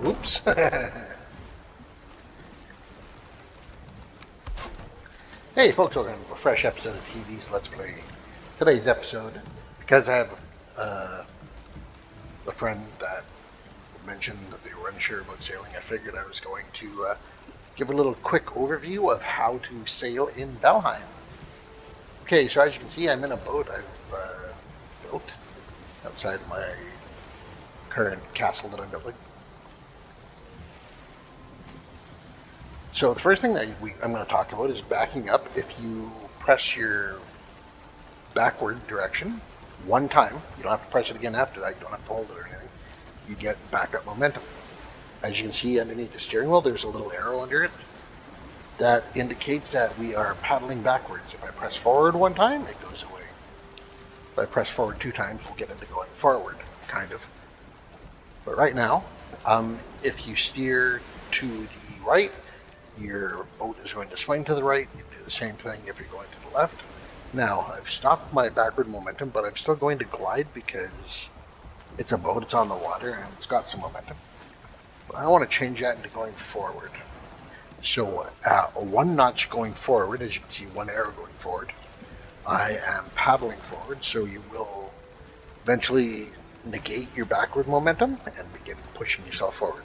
Oops. Hey folks, welcome to a fresh episode of TV's Let's Play. Today's episode, because I have a friend that mentioned that they were unsure about sailing, I figured I was going to give a little quick overview of how to sail in Valheim. Okay, so as you can see, I'm in a boat I've built outside my current castle that I'm building. So the first thing that I'm going to talk about is backing up. If you press your backward direction one time, you don't have to press it again after that, you don't have to hold it or anything, you get backup momentum. As you can see underneath the steering wheel, there's a little arrow under it that indicates that we are paddling backwards. If I press forward one time, it goes away. If I press forward two times, we'll get into going forward, kind of. But right now, if you steer to the right, your boat is going to swing to the right. You do the same thing if you're going to the left. Now, I've stopped my backward momentum, but I'm still going to glide because it's a boat, it's on the water, and it's got some momentum. But I want to change that into going forward. So, one notch going forward, as you can see, one arrow going forward, I am paddling forward, so you will eventually negate your backward momentum and begin pushing yourself forward.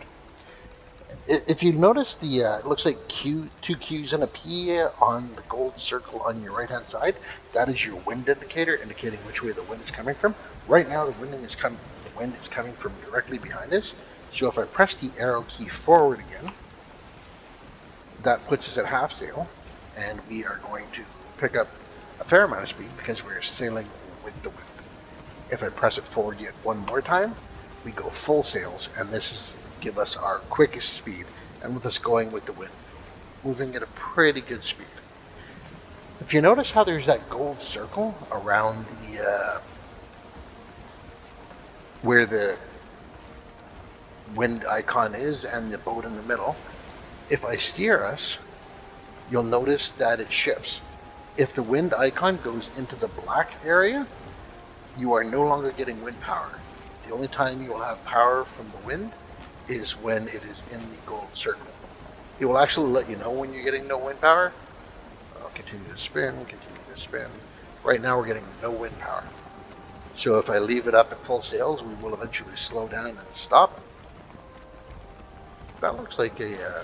If you notice, it looks like two Q's and a P on the gold circle on your right hand side. That is your wind indicator, indicating which way the wind is coming from. Right now, the wind is coming from directly behind us. So if I press the arrow key forward again, that puts us at half sail, and we are going to pick up a fair amount of speed because we're sailing with the wind. If I press it forward yet one more time, we go full sails, and this is give us our quickest speed, and with us going with the wind, moving at a pretty good speed. If you notice how there's that gold circle around the where the wind icon is and the boat in the middle, if I steer us, you'll notice that it shifts. If the wind icon goes into the black area, you are no longer getting wind power. The only time you will have power from the wind is when it is in the gold circle. It will actually let you know when you're getting no wind power. I'll continue to spin, continue to spin. Right now we're getting no wind power. So if I leave it up at full sails, we will eventually slow down and stop. That looks like a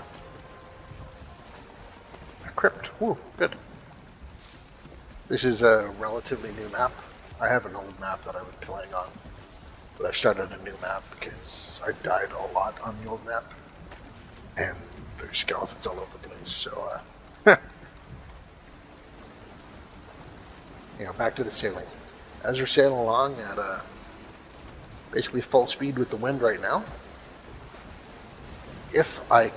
crypt. Ooh, good. This is a relatively new map. I have an old map that I've been playing on, but I started a new map because I died a lot on the old map, and there's skeletons all over the place. So, back to the sailing. As we're sailing along at basically full speed with the wind right now, if I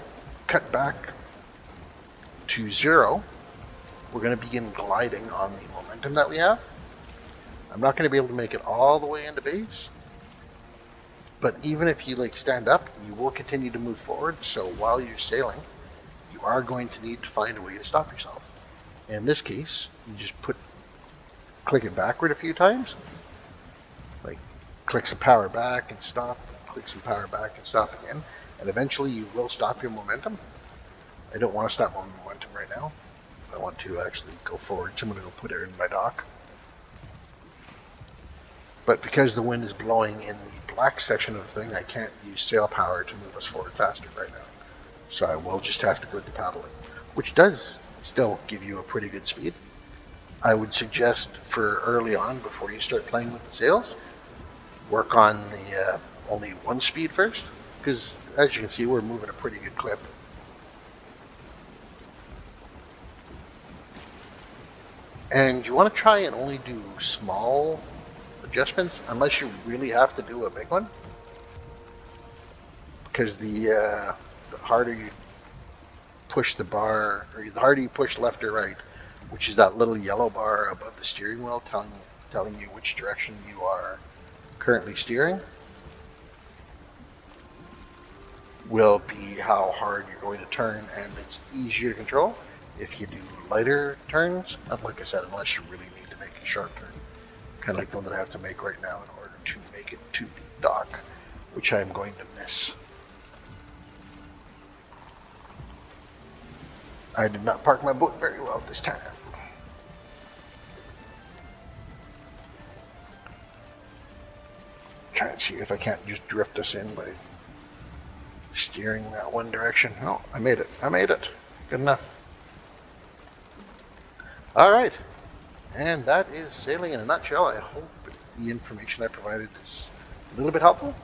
cut back to zero, we're going to begin gliding on the momentum that we have. I'm not going to be able to make it all the way into base, but even if you stand up, you will continue to move forward. So while you're sailing, you are going to need to find a way to stop yourself. In this case, you just click it backward a few times, like click some power back and stop, click some power back and stop again, and eventually you will stop your momentum. I don't want to stop my momentum right now. I want to actually go forward, so I'm going to go put it in my dock. But because the wind is blowing in the black section of the thing, I can't use sail power to move us forward faster right now. So I will just have to go with the paddling, which does still give you a pretty good speed. I would suggest for early on, before you start playing with the sails, work on the only one speed first, because as you can see, we're moving a pretty good clip. And you want to try and only do small adjustments unless you really have to do a big one, because the harder you push the bar, or the harder you push left or right, which is that little yellow bar above the steering wheel telling you which direction you are currently steering, will be how hard you're going to turn, and it's easier to control if you do lighter turns. And like I said, unless you really need to make a sharp turn, kind of like the one that I have to make right now in order to make it to the dock, which I'm going to miss. I did not park my boat very well this time. Try and see if I can't just drift us in by steering that one direction. Oh, I made it. I made it. Good enough. All right. And that is sailing in a nutshell. I hope the information I provided is a little bit helpful.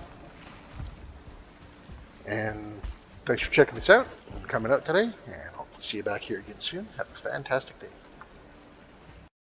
And thanks for checking this out and coming out today. And hope to see you back here again soon. Have a fantastic day.